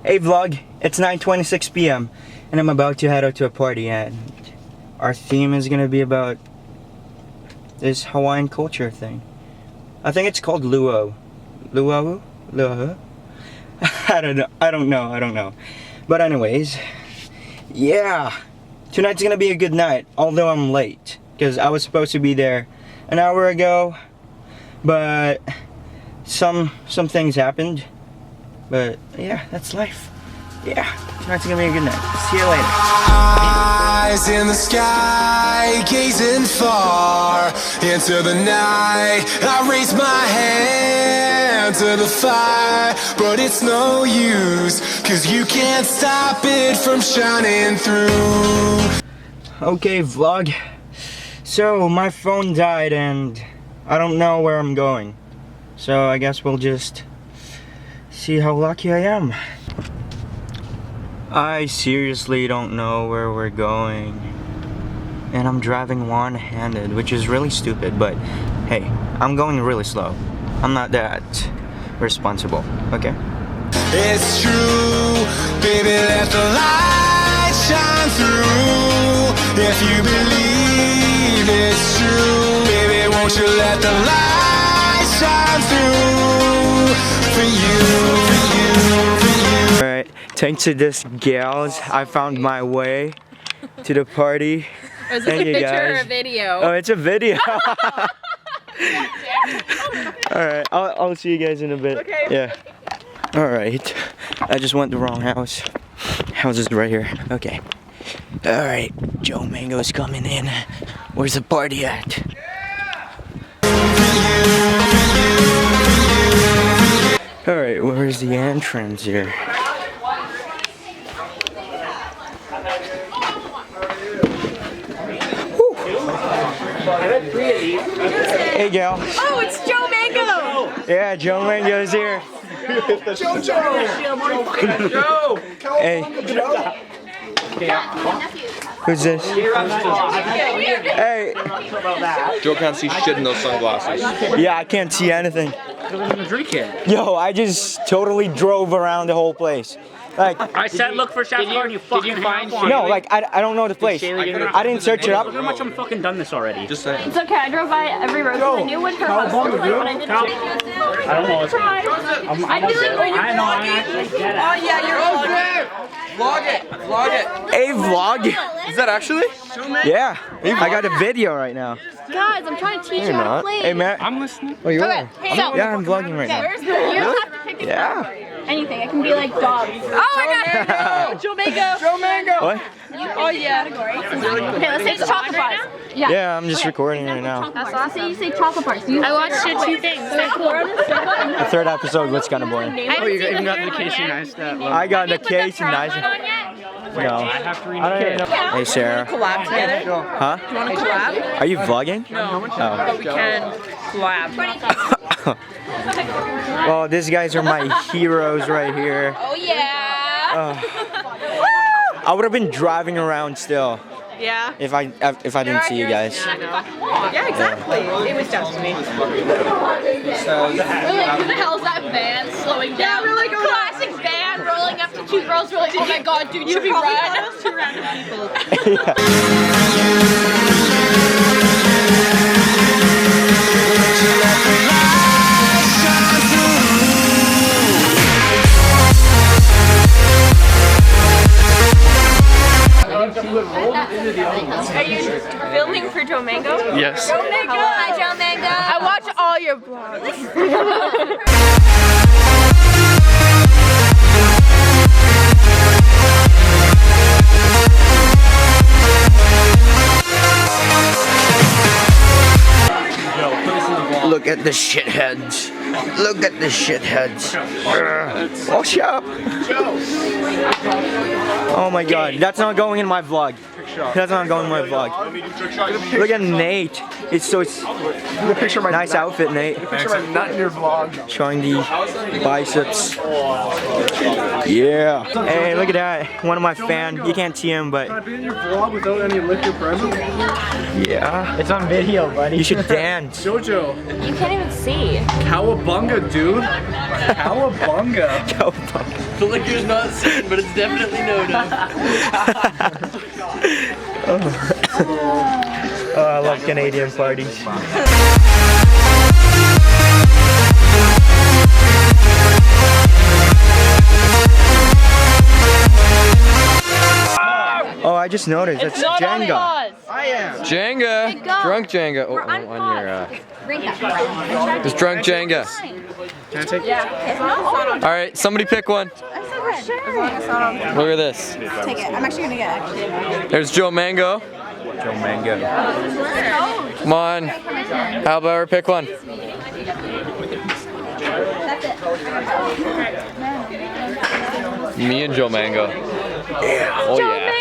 Hey vlog, it's 9:26 p.m. and I'm about to head out to a party, and our theme is gonna be about this Hawaiian culture thing. I think it's called Luau. Luau? Luau? I don't know. But anyways, yeah. Tonight's gonna be a good night, although I'm late. Because I was supposed to be there an hour ago. But some things happened. But yeah, that's life. Yeah, tonight's gonna be a good night. See you later. Eyes in the sky, gazing far into the night. I raise my hand to the fire, but it's no use, 'cause you can't stop it from shining through. Okay, vlog. So, my phone died and I don't know where I'm going. So, I guess we'll just see how lucky I am. I seriously don't know where we're going. And I'm driving one-handed, which is really stupid, but hey, I'm going really slow. I'm not that responsible, okay? It's true, baby, let the light shine through. If you believe it's true, baby, won't you let the light shine through for you. Alright, thanks to this gals, I found my way to the party. Is this a picture or a video? Oh, it's a video. Alright, I'll see you guys in a bit. Okay. Yeah. Alright. I just went the wrong house. House is right here. Okay. Alright. Joe Mango's coming in. Where's the party at? Alright, where's the entrance here? Hey, gal. Oh, it's Joe Mango! Yeah, Joe Mango's here. Joe! Hey. Who's this? Hey. Joe can't see shit in those sunglasses. Yeah, I can't see anything. Yo, I just totally drove around the whole place. Like, I said look for Chef's Car and you fucking find one. no, like, I don't know the place. I didn't search it up. Look how much I'm fucking done this already. Just saying. It's okay, I drove by every road because I knew what her house was like, but I didn't I don't know what's try. I knew it when I know, I actually get it. Oh yeah, you're vlogging. Vlog it! Vlog it! Hey, vlog. Is that actually? Yeah, I got a video right now. Guys, I'm trying to teach you You're how to not. play. Hey, Matt. I'm listening. Oh, you Okay, are? so. Yeah, I'm vlogging right now. Where's the, you have to pick a Yeah. anything. It can be like dogs. Oh my god! Joe Mango! Joe Mango! What? Oh yeah. Okay, let's say it's chocolate bars. Yeah. Yeah, I'm just recording right now. That's awesome. You say chocolate bars. I watched your two things. The third episode was kind of boring. Oh, you even got the Casey Neistat. I got the case and nice. No. I have to read I don't even know. Hey, Sarah. Collab together? Huh? Do you want to collab? Are you vlogging? No, Oh. but we can collab. Well, these guys are my heroes right here. Oh yeah. I would have been driving around still Yeah? if I didn't see you guys. Yeah, exactly. It was destiny. Who the hell is that van slowing down? Yeah, we're like, oh, classic van rolling up to two girls. We're like, oh my god, dude, should we run? Two random people. Yeah. Are you filming for Joe Mango? Yes. Joe Mango! Hi, Joe Mango! I watch all your vlogs. Look at the shitheads. Look at the shitheads. Watch out. Oh my god, that's not going in my vlog. That's not going in my vlog. Look at Nate. It's nice outfit, Nate. Not in your vlog. Showing the biceps. Yeah. Hey, look at that. One of my fans. You can't see him, but Can I be in your vlog without any liquor present? yeah. It's on video, buddy. You should dance. Jojo. You can't even see. Cowabunga, dude. Cowabunga. The liquor's not seen, but it's definitely known of. Oh, I love Canadian parties. Oh, I just noticed. It's Jenga. Jenga. Drunk Jenga. Oh, on your, it's drunk Jenga. Can I take Alright, somebody pick one. Look at this. Take it. I'm actually gonna get it. There's Joe Mango. Joe Mango. Come on. How about her pick one? Me and Joe Mango. Oh yeah.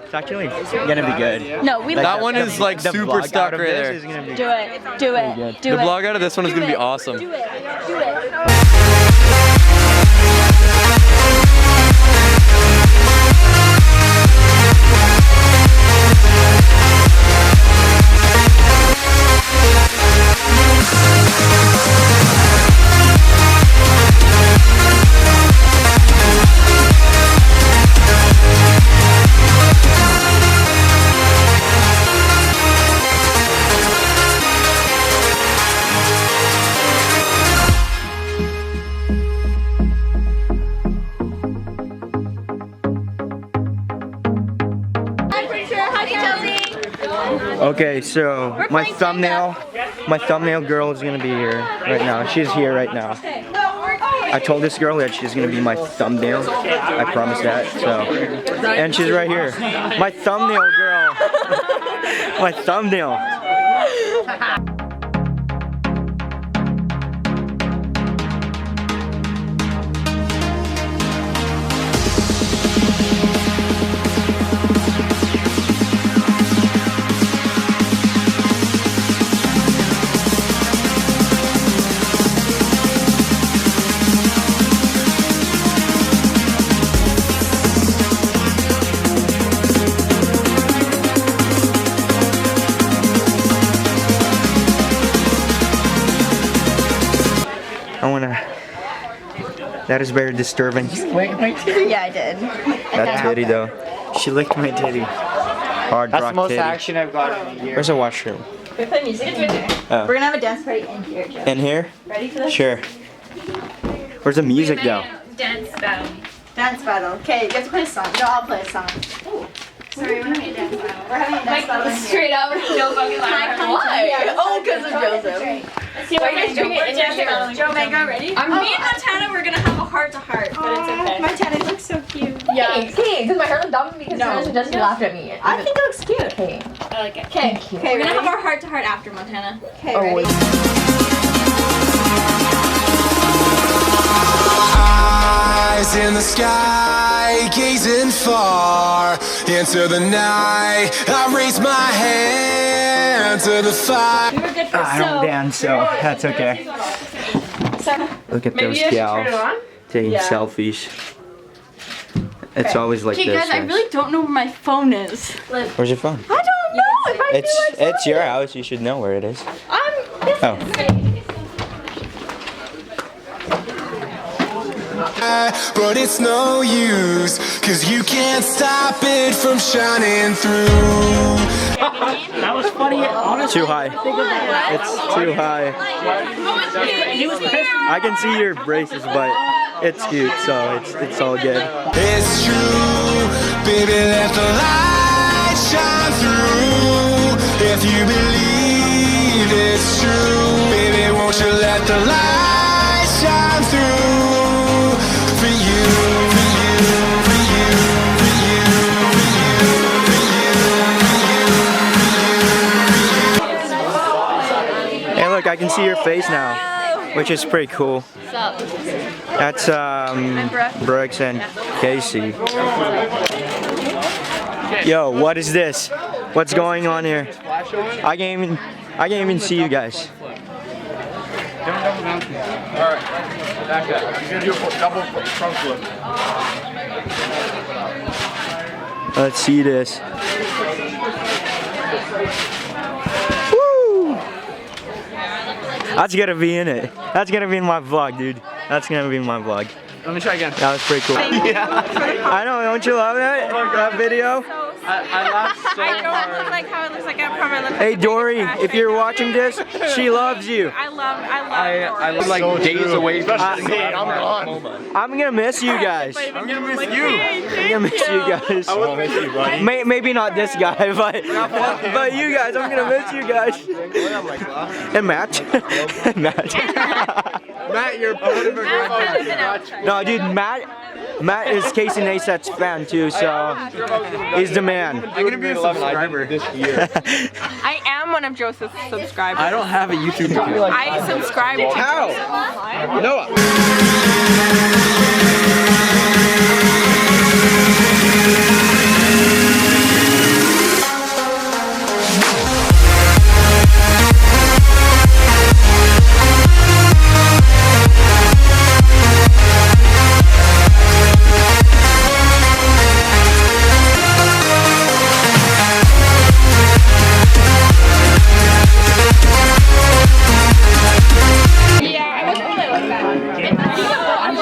It's actually gonna be good. No, we That one is like The super vlog stuck out of right this there. is gonna be do it. Do it. Do The it. vlog out of this one is gonna be awesome. Do it. Do it. Okay, so my thumbnail girl is gonna be here right now. She's here right now. I told this girl that she's gonna be my thumbnail. I promised that. So, and she's right here. My thumbnail girl. My thumbnail. That is very disturbing. Yeah, I did. That titty though. She licked my titty. Hard That's rock the most titty. action I've gotten in a year. Where's the washroom? We play music. It's right there. Oh. We're gonna have a dance party in here, Joe. In here? Ready for this? Sure. Where's the music though? Dance battle. Dance battle. Okay, you have to play a song. No, I'll play a song. Sorry, we're having a dance battle. We're having a dance battle in here. Straight up, Joe fucking Why? Oh, because of Joseph. Let's see what you guys doing it in Joe Mango, ready? Me and Montana, we're gonna have a heart to heart, but it's okay. Montana, you look so cute. Yeah. Hey, does my hair look dumb? Because No. Jessica laughed at me. I think it looks cute. Hey. I like it. Okay, We're gonna have ready? our heart to heart after Montana. Okay, ready? Eyes in the sky, gazing far into the night. I raise my hand to the fire. We were good for I don't dance, so that's okay. Look at those gals taking selfies. It's always like Okay, this. guys, I really don't know where my phone is. Where's your phone? I don't know if I It's your house. You should know where it is. Oh. But it's no use, 'cause you can't stop it from shining through. That was funny, honestly. Too high. It's too high. He was pissed. I can see your braces, but it's cute, so it's all good. It's true, baby, let the light shine through. If you believe it's true, baby, won't you let the light shine through? For you, for you, for you, for you, for you, for you, for you. Hey, look, I can see your face now, which is pretty cool. What's up? That's Brooks and Casey. Yo, what is this? What's going on here? I can't even see you guys. Alright. Back that. He's gonna do a double front flip. Let's see this. Woo! That's gonna be in it. That's gonna be in my vlog, dude. That's gonna be in my vlog. Let me try again. That was pretty cool. I know, don't you love that video? I laughed so I don't look like how it looks like. I probably look like Hey a Dory, trash if you're figure. watching this, she loves you. I love I Dory. live like days away from I'm gonna miss you guys. I'm gonna miss you. I'm gonna miss you guys. I will miss you, buddy. Maybe not this guy, but you guys, I'm gonna miss you guys. And Matt. Matt, you're part of a grandfather. No, dude, Matt is Casey Neistat's fan too, so he's the man. I'm gonna be a subscriber this year. I am one of Joseph's subscribers. I don't have a YouTube channel. I subscribe to How? Joseph. Noah.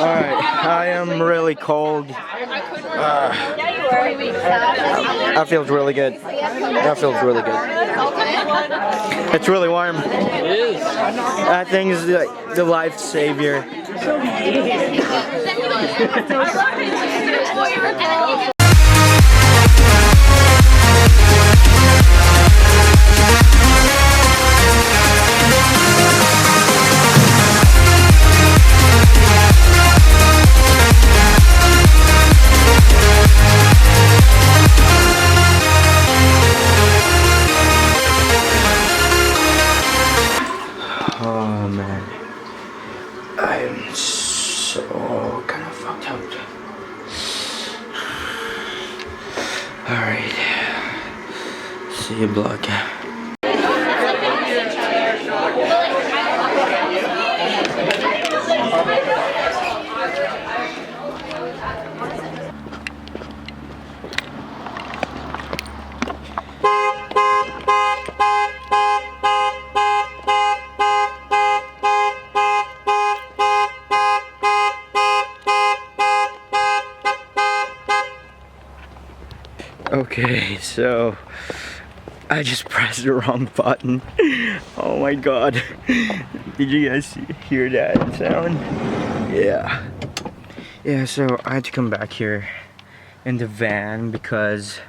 Alright, I am really cold. That feels really good. That feels really good. It's really warm. It is. That thing is like the life savior. Oh man, I am so kind of fucked up. Alright, see you, blog. Okay, so I just pressed the wrong button. Oh my god. Did you guys hear that sound? Yeah. Yeah, so I had to come back here in the van because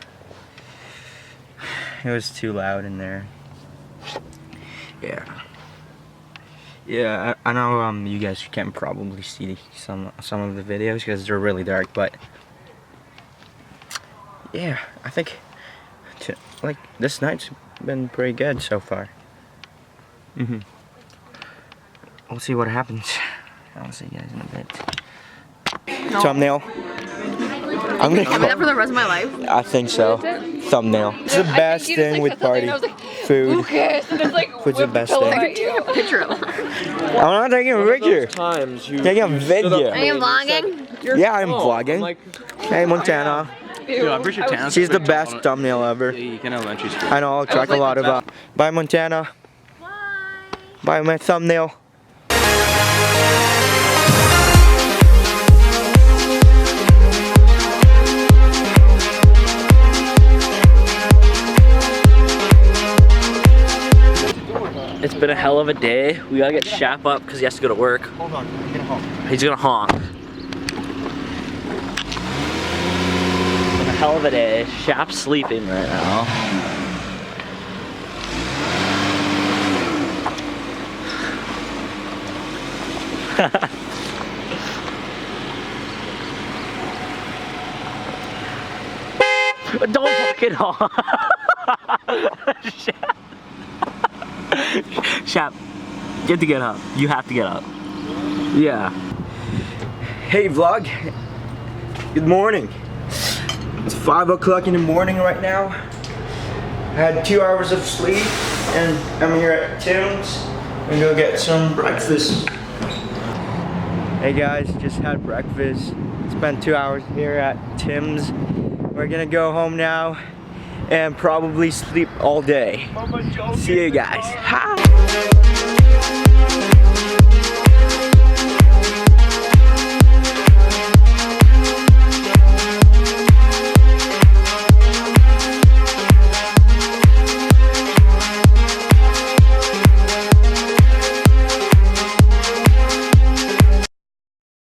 it was too loud in there. Yeah. Yeah, I know you guys can probably see some of the videos because they're really dark, but yeah, I think like this night's been pretty good so far. We'll see what happens. I'll see you guys in a bit. No. Thumbnail. I'm gonna I'll be that for the rest of my life. I think so. Thumbnail. It's the best thing with party. Food. Lucas, there's like Food's the best thing. I can take a picture of it. I'm not taking a picture. Taking a video. Are you vlogging? Yeah, I'm vlogging. Hey, Montana. Dude, I'm pretty sure Tana's She's the best thumbnail ever. You can elementary school. I know, I'll track a lot of Bye, Montana. Bye, my thumbnail. It's been a hell of a day. We gotta get Shap up because he has to go to work. Hold on, I'm gonna honk. He's gonna honk. Been a hell of a day. Shap's sleeping right now. Don't fucking honk. Shap. Shap, you have to get up. You have to get up. Yeah. Hey vlog. Good morning. It's 5 o'clock in the morning right now. I had 2 hours of sleep and I'm here at Tim's. I'm gonna go get some breakfast. Hey guys, just had breakfast. Spent 2 hours here at Tim's. We're gonna go home now and probably sleep all day. See you guys. Ha!